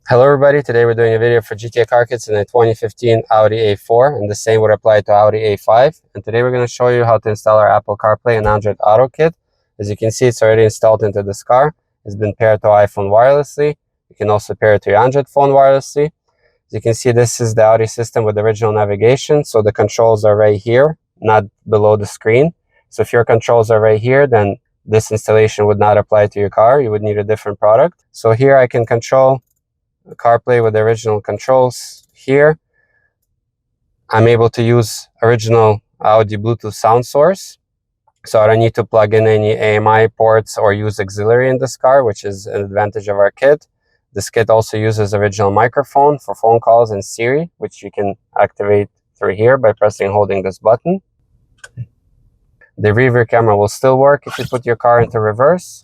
Hello everybody, today we're doing a video for GTA Car Kits in a 2015 Audi A4, and the same would apply to Audi A5. And today we're going to show you how to install our Apple CarPlay and Android Auto kit. As you can see, it's already installed into this car. It's been paired to iPhone wirelessly. You can also pair it to your Android phone wirelessly. As you can see, this is the Audi system with original navigation, so the controls are right here, not below the screen. So if your controls are right here, then this installation would not apply to your car. You would need a different product. So here I can control CarPlay with the original controls. Here I'm able to use original Audi Bluetooth sound source, so I don't need to plug in any AMI ports or use auxiliary in this car, which is an advantage of our kit. This kit also uses original microphone for phone calls and Siri, which you can activate through here by pressing and holding this button. The rear camera will still work if you put your car into reverse.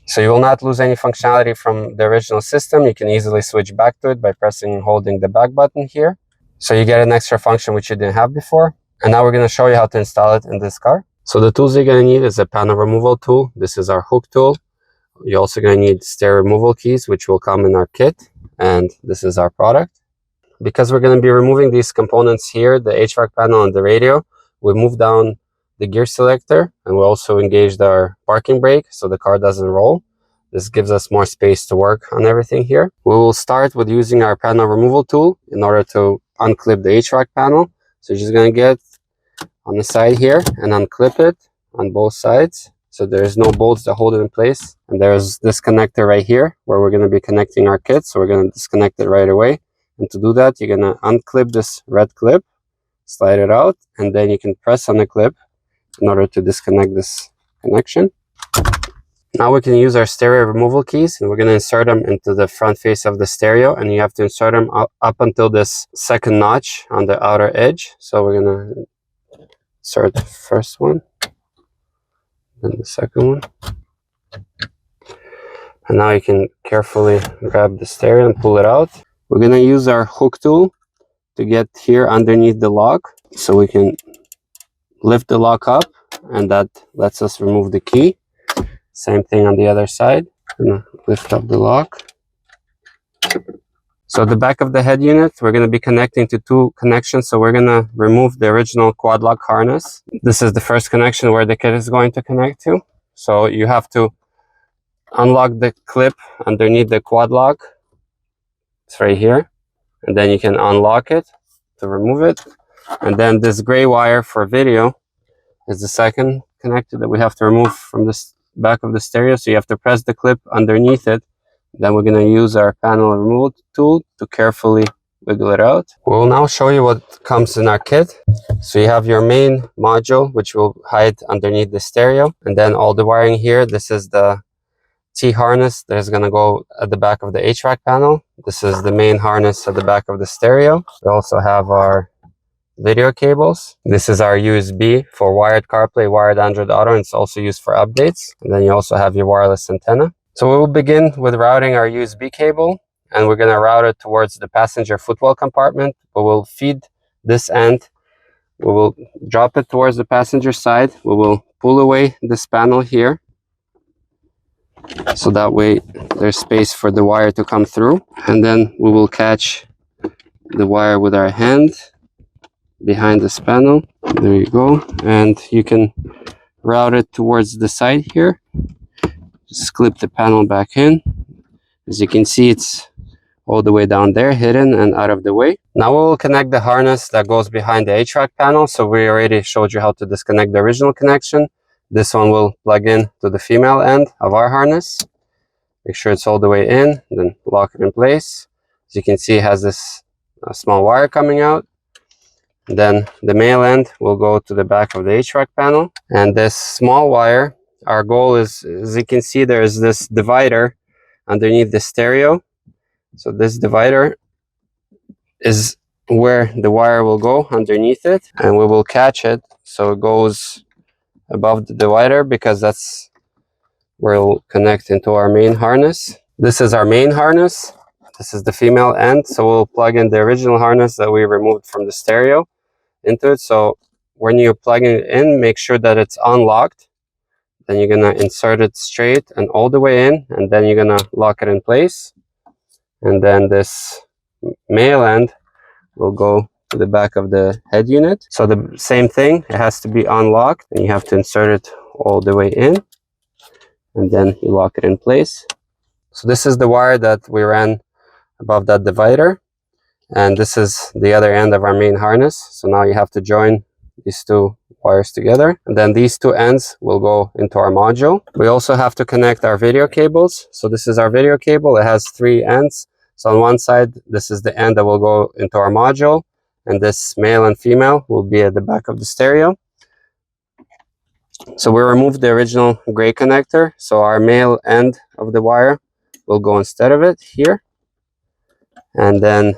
So you will not lose any functionality from the original system. You can easily switch back to it by pressing and holding the back button here. So you get an extra function which you didn't have before. And now we're going to show you how to install it in this car. So the tools you're going to need is a panel removal tool. This is our hook tool. You're also going to need stereo removal keys, which will come in our kit. And this is our product. Because we're going to be removing these components here, the HVAC panel and the radio, we move down the gear selector, and we also engaged our parking brake so the car doesn't roll. This gives us more space to work on everything here. We will start with using our panel removal tool in order to unclip the HVAC panel. So you're just going to get on the side here and unclip it on both sides, so there's no bolts that hold it in place. And there's this connector right here where we're going to be connecting our kit, so we're going to disconnect it right away. And to do that, you're going to unclip this red clip, slide it out, and then you can press on the clip in order to disconnect this connection. Now we can use our stereo removal keys, and we're going to insert them into the front face of the stereo, and you have to insert them up until this second notch on the outer edge. So we're going to insert the first one, then the second one. And now you can carefully grab the stereo and pull it out. We're going to use our hook tool to get here underneath the lock, so we can lift the lock up, and that lets us remove the key. Same thing on the other side. I'm gonna lift up the lock. So the back of the head unit, we're going to be connecting to two connections. So we're going to remove the original quad lock harness. This is the first connection where the kit is going to connect to. So you have to unlock the clip underneath the quad lock. It's right here. And then you can unlock it to remove it. And then this gray wire for video is the second connector that we have to remove from this back of the stereo. So you have to press the clip underneath it. Then we're going to use our panel removal tool to carefully wiggle it out. We'll now show you what comes in our kit. So you have your main module, which will hide underneath the stereo. And then all the wiring here, this is the T harness that is going to go at the back of the HVAC panel. This is the main harness at the back of the stereo. We also have our video cables. This is our USB for wired CarPlay, wired Android Auto, and it's also used for updates. And then you also have your wireless antenna. So we will begin with routing our USB cable, and we're going to route it towards the passenger footwell compartment. We will feed this end. We will drop it towards the passenger side. We will pull away this panel here, so that way there's space for the wire to come through. And then we will catch the wire with our hand behind this panel. There you go. And you can route it towards the side here. Just clip the panel back in. As you can see, it's all the way down there, hidden and out of the way. Now we will connect the harness that goes behind the HVAC panel. So we already showed you how to disconnect the original connection. This one will plug in to the female end of our harness. Make sure it's all the way in, then lock it in place. As you can see, it has this small wire coming out. Then the male end will go to the back of the HVAC panel. And this small wire, our goal is, as you can see, there is this divider underneath the stereo. So this divider is where the wire will go underneath it, and we will catch it so it goes above the divider, because that's where it will connect into our main harness. This is our main harness. This is the female end. So we'll plug in the original harness that we removed from the stereo into it. So when you're plugging it in, make sure that it's unlocked. Then you're going to insert it straight and all the way in, and then you're going to lock it in place. and then this male end will go to the back of the head unit. So the same thing, it has to be unlocked, and you have to insert it all the way in, and then you lock it in place. So this is the wire that we ran above that divider, and this is the other end of our main harness. So now you have to join these two wires together, and then these two ends will go into our module. We also have to connect our video cables. So this is our video cable. It has 3 ends. So on one side, this is the end that will go into our module, and this male and female will be at the back of the stereo. So we removed the original gray connector, so our male end of the wire will go instead of it here, and then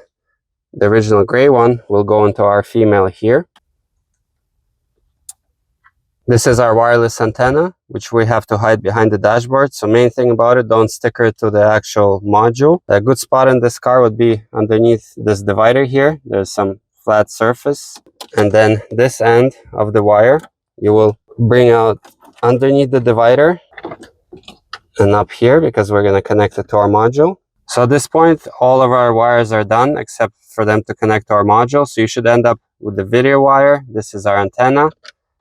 the original gray one will go into our female here. This is our wireless antenna, which we have to hide behind the dashboard. So main thing about it, don't sticker it to the actual module. A good spot in this car would be underneath this divider here. There's some flat surface. And then this end of the wire, you will bring out underneath the divider and up here, because we're going to connect it to our module. So at this point, all of our wires are done except for them to connect to our module. So you should end up with the video wire. This is our antenna.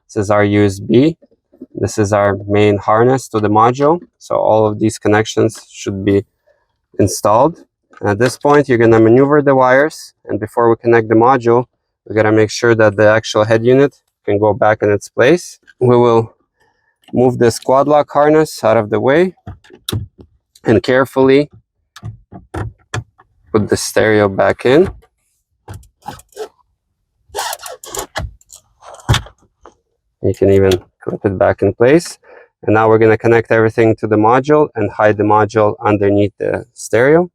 This is our USB. This is our main harness to the module. So all of these connections should be installed. And at this point, you're going to maneuver the wires. And before we connect the module, we're going to make sure that the actual head unit can go back in its place. We will move this quad lock harness out of the way and carefully put the stereo back in. You can even clip it back in place. And now we're going to connect everything to the module and hide the module underneath the stereo.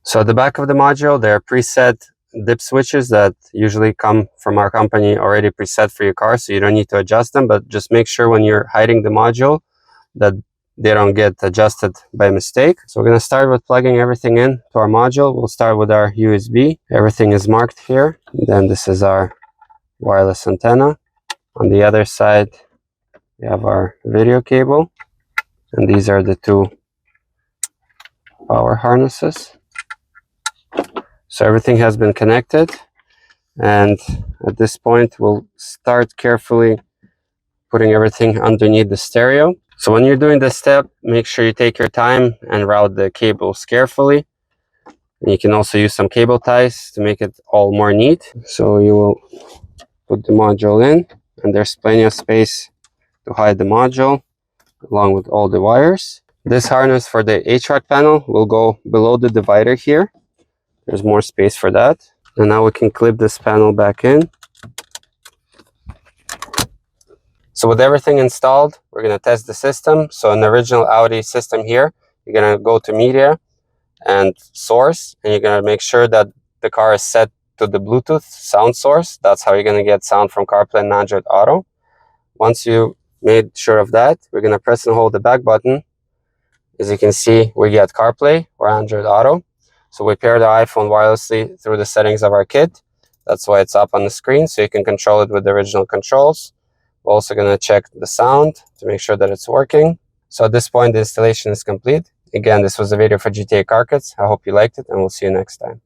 So at the back of the module, there are preset dip switches that usually come from our company already preset for your car, so you don't need to adjust them, but just make sure when you're hiding the module that they don't get adjusted by mistake. So we're going to start with plugging everything in to our module. We'll start with our USB. Everything is marked here. And then this is our wireless antenna. On the other side, we have our video cable, and these are the 2 power harnesses. So everything has been connected, and at this point, we'll start carefully putting everything underneath the stereo. So when you're doing this step, make sure you take your time and route the cables carefully. And you can also use some cable ties to make it all more neat. So you will put the module in, and there's plenty of space to hide the module along with all the wires. This harness for the HVAC panel will go below the divider here. There's more space for that. And now we can clip this panel back in. So with everything installed, we're going to test the system. So in the original Audi system here, you're going to go to media and source, and you're going to make sure that the car is set to the Bluetooth sound source. That's how you're going to get sound from CarPlay and AndroidAuto. Once you made sure of that, we're going to press and hold the back button. As you can see, we get CarPlay or AndroidAuto. So we pair the iPhone wirelessly through the settings of our kit. That's why it's up on the screen, so you can control it with the original controls. We're also going to check the sound to make sure that it's working. So at this point, the installation is complete. Again, this was a video for GTA Car Kits. I hope you liked it, and we'll see you next time.